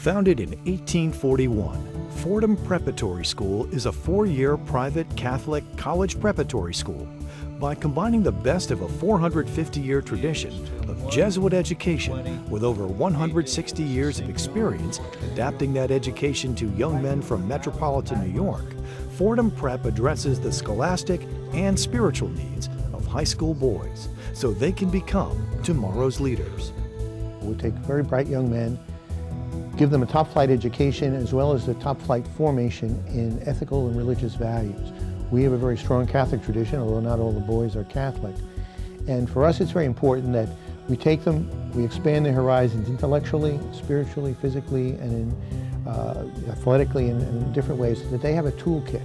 Founded in 1841, Fordham Preparatory School is a 4-year private Catholic college preparatory school. By combining the best of a 450-year tradition of Jesuit education with over 160 years of experience adapting that education to young men from metropolitan New York, Fordham Prep addresses the scholastic and spiritual needs of high school boys so they can become tomorrow's leaders. We take very bright young men, give them a top-flight education as well as the top-flight formation in ethical and religious values. We have a very strong Catholic tradition, although not all the boys are Catholic. And for us, it's very important that we take them, we expand their horizons intellectually, spiritually, physically, and athletically, and in different ways, so that they have a toolkit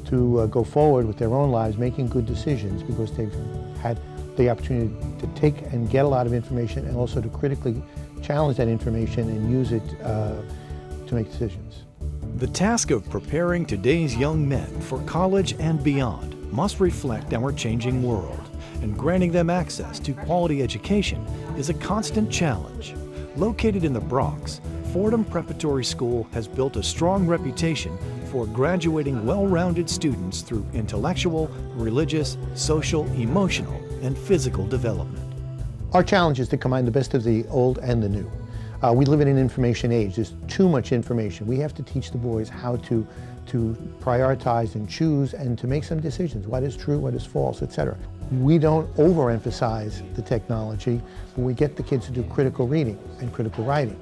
to go forward with their own lives, making good decisions, because they've had the opportunity to take and get a lot of information, and also to critically challenge that information and use it to make decisions. The task of preparing today's young men for college and beyond must reflect our changing world, and granting them access to quality education is a constant challenge. Located in the Bronx, Fordham Preparatory School has built a strong reputation for graduating well-rounded students through intellectual, religious, social, emotional, and physical development. Our challenge is to combine the best of the old and the new. We live in an information age. There's too much information. We have to teach the boys how to prioritize and choose and to make some decisions. What is true, what is false, etc. We don't overemphasize the technology, but we get the kids to do critical reading and critical writing.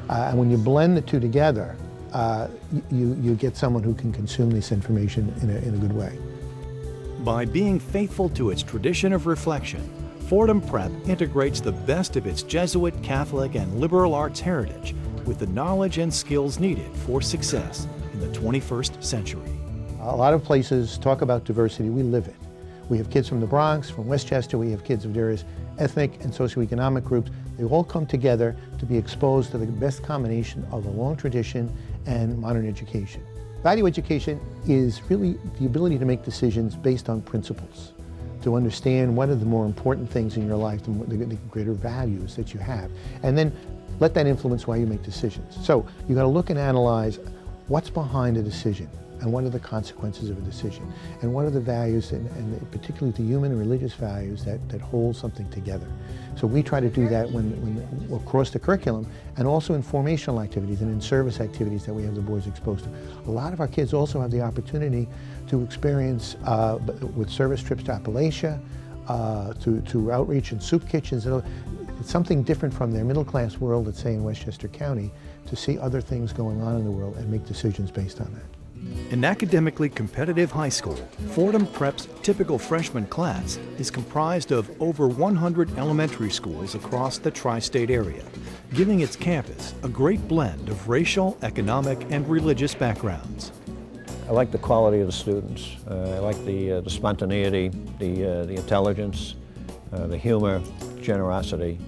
And when you blend the two together, you get someone who can consume this information in a good way. By being faithful to its tradition of reflection, Fordham Prep integrates the best of its Jesuit, Catholic, and liberal arts heritage with the knowledge and skills needed for success in the 21st century. A lot of places talk about diversity. We live it. We have kids from the Bronx, from Westchester. We have kids of various ethnic and socioeconomic groups. They all come together to be exposed to the best combination of a long tradition and modern education. Value education is really the ability to make decisions based on principles, to understand what are the more important things in your life, the greater values that you have, and then let that influence why you make decisions. So you got to look and analyze what's behind a decision, and what are the consequences of a decision, and what are the values, and particularly the human and religious values that hold something together. So we try to do that when across the curriculum, and also in formational activities and in service activities that we have the boys exposed to. A lot of our kids also have the opportunity to experience with service trips to Appalachia, to outreach and soup kitchens. It's something different from their middle-class world, let's say in Westchester County, to see other things going on in the world and make decisions based on that. An academically competitive high school, Fordham Prep's typical freshman class is comprised of over 100 elementary schools across the tri-state area, giving its campus a great blend of racial, economic, and religious backgrounds. I like the quality of the students. I like the spontaneity, the intelligence, the humor, generosity.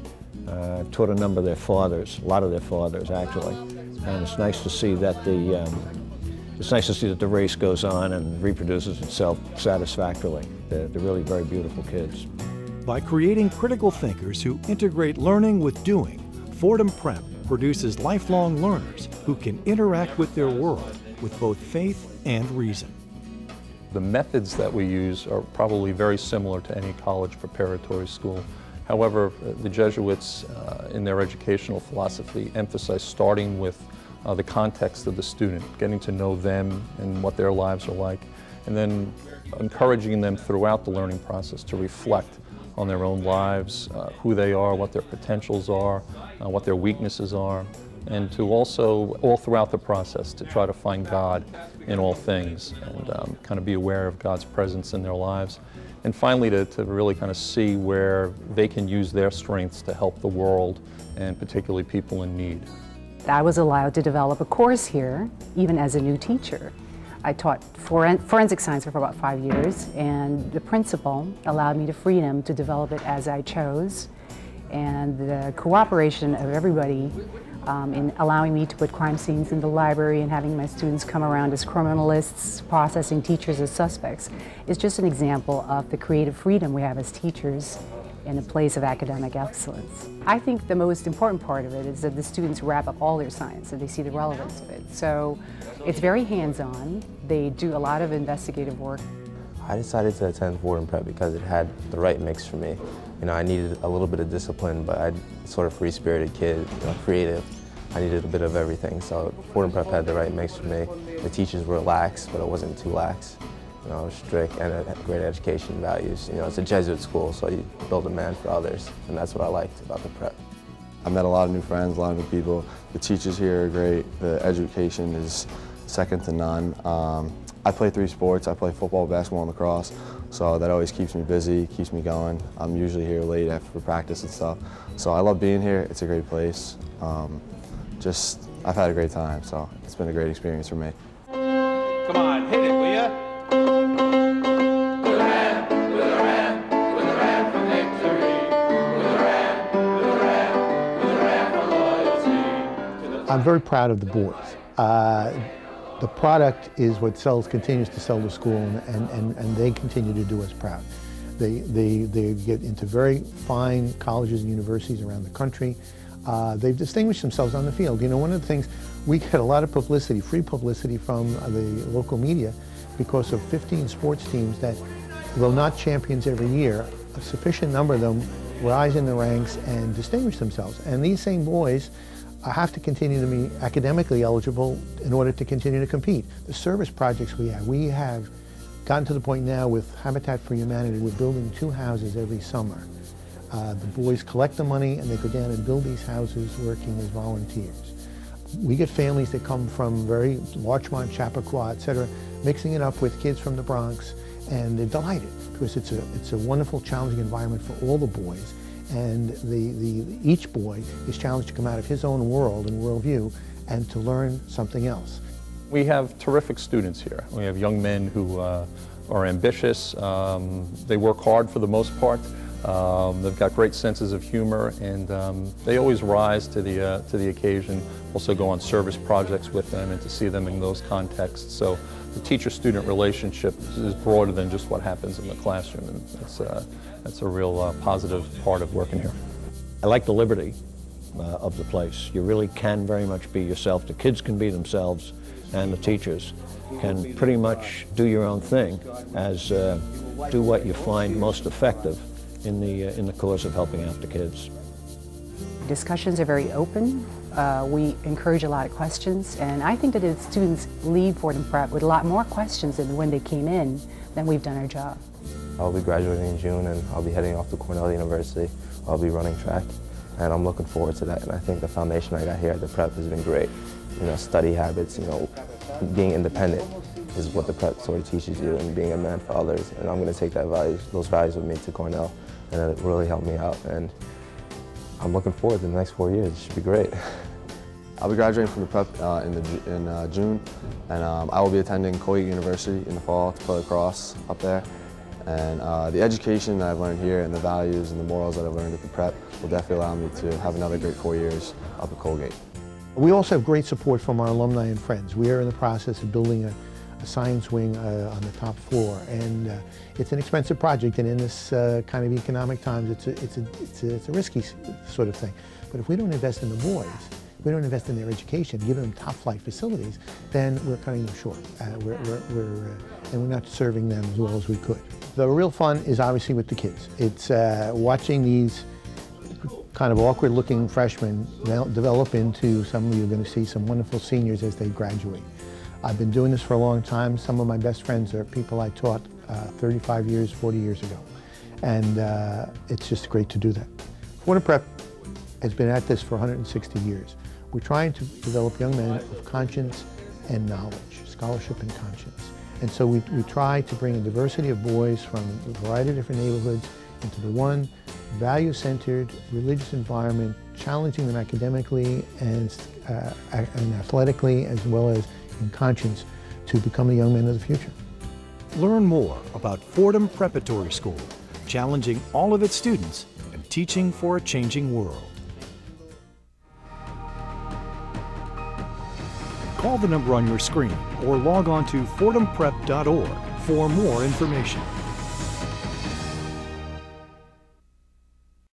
I've taught a number of their fathers, a lot of their fathers actually, and it's nice to see that the race goes on and reproduces itself satisfactorily. They're really very beautiful kids. By creating critical thinkers who integrate learning with doing, Fordham Prep produces lifelong learners who can interact with their world with both faith and reason. The methods that we use are probably very similar to any college preparatory school. However, the Jesuits in their educational philosophy emphasize starting with the context of the student, getting to know them and what their lives are like, and then encouraging them throughout the learning process to reflect on their own lives, who they are, what their potentials are, what their weaknesses are, and to also, all throughout the process, to try to find God in all things and kind of be aware of God's presence in their lives. And finally, to really kind of see where they can use their strengths to help the world, and particularly people in need. I was allowed to develop a course here, even as a new teacher. I taught forensic science for about 5 years, and the principal allowed me the freedom to develop it as I chose. And the cooperation of everybody in allowing me to put crime scenes in the library and having my students come around as criminalists, processing teachers as suspects, is just an example of the creative freedom we have as teachers and a place of academic excellence. I think the most important part of it is that the students wrap up all their science and they see the relevance of it. So it's very hands-on. They do a lot of investigative work. I decided to attend Fordham Prep because it had the right mix for me. You know, I needed a little bit of discipline, but I'm sort of free-spirited kid, you know, creative. I needed a bit of everything, so Fordham Prep had the right mix for me. The teachers were lax, but it wasn't too lax. You know, strict and a great education values. You know, it's a Jesuit school, so you build a man for others, and that's what I liked about the prep. I met a lot of new friends, a lot of new people. The teachers here are great. The education is second to none. I play 3 sports. I play football, basketball, and lacrosse, so that always keeps me busy, keeps me going. I'm usually here late after practice and stuff. So I love being here. It's a great place. I've had a great time, so it's been a great experience for me. Come on, hit it, will ya? I'm very proud of the boys. The product is what continues to sell the school, and they continue to do us proud. They get into very fine colleges and universities around the country. They've distinguished themselves on the field. You know, one of the things, we get a lot of publicity, free publicity from the local media because of 15 sports teams that, though not champions every year, a sufficient number of them rise in the ranks and distinguish themselves. And these same boys have to continue to be academically eligible in order to continue to compete. The service projects we have gotten to the point now with Habitat for Humanity, we're building 2 houses every summer. The boys collect the money and they go down and build these houses working as volunteers. We get families that come from very Larchmont, Chappaqua, etc., mixing it up with kids from the Bronx, and they're delighted because it's a wonderful, challenging environment for all the boys. And each boy is challenged to come out of his own world and worldview and to learn something else. We have terrific students here. We have young men who are ambitious. They work hard for the most part. They've got great senses of humor, and they always rise to the occasion. Also go on service projects with them and to see them in those contexts. So the teacher-student relationship is broader than just what happens in the classroom, and that's a real positive part of working here. I like the liberty of the place. You really can very much be yourself. The kids can be themselves, and the teachers can pretty much do your own thing as do what you find most effective in the cause of helping out the kids. Discussions are very open. We encourage a lot of questions, and I think that the students leave Fordham Prep with a lot more questions than when they came in, then we've done our job. I'll be graduating in June, and I'll be heading off to Cornell University. I'll be running track, and I'm looking forward to that. And I think the foundation I got here at the prep has been great. You know, study habits, you know, being independent is what the prep sort of teaches you, and being a man for others. And I'm going to take those values with me to Cornell, and it really helped me out. And I'm looking forward to the next 4 years. It should be great. I'll be graduating from the prep in June, and I will be attending Colgate University in the fall to play lacrosse up there. And the education that I've learned here and the values and the morals that I've learned at the prep will definitely allow me to have another great 4 years up at Colgate. We also have great support from our alumni and friends. We are in the process of building a science wing on the top floor, and it's an expensive project, and in this kind of economic times, it's a risky sort of thing. But if we don't invest in the boys, if we don't invest in their education, give them top-flight facilities, then we're cutting them short. And we're not serving them as well as we could. The real fun is obviously with the kids. It's watching these kind of awkward-looking freshmen develop into you're going to see some wonderful seniors as they graduate. I've been doing this for a long time. Some of my best friends are people I taught 35 years, 40 years ago. And it's just great to do that. Fordham Prep has been at this for 160 years. We're trying to develop young men of conscience and knowledge, scholarship and conscience. And so we try to bring a diversity of boys from a variety of different neighborhoods into the one value-centered, religious environment, challenging them academically and athletically, as well as in conscience, to become the young men of the future. Learn more about Fordham Preparatory School, challenging all of its students and teaching for a changing world. Call the number on your screen or log on to fordhamprep.org for more information.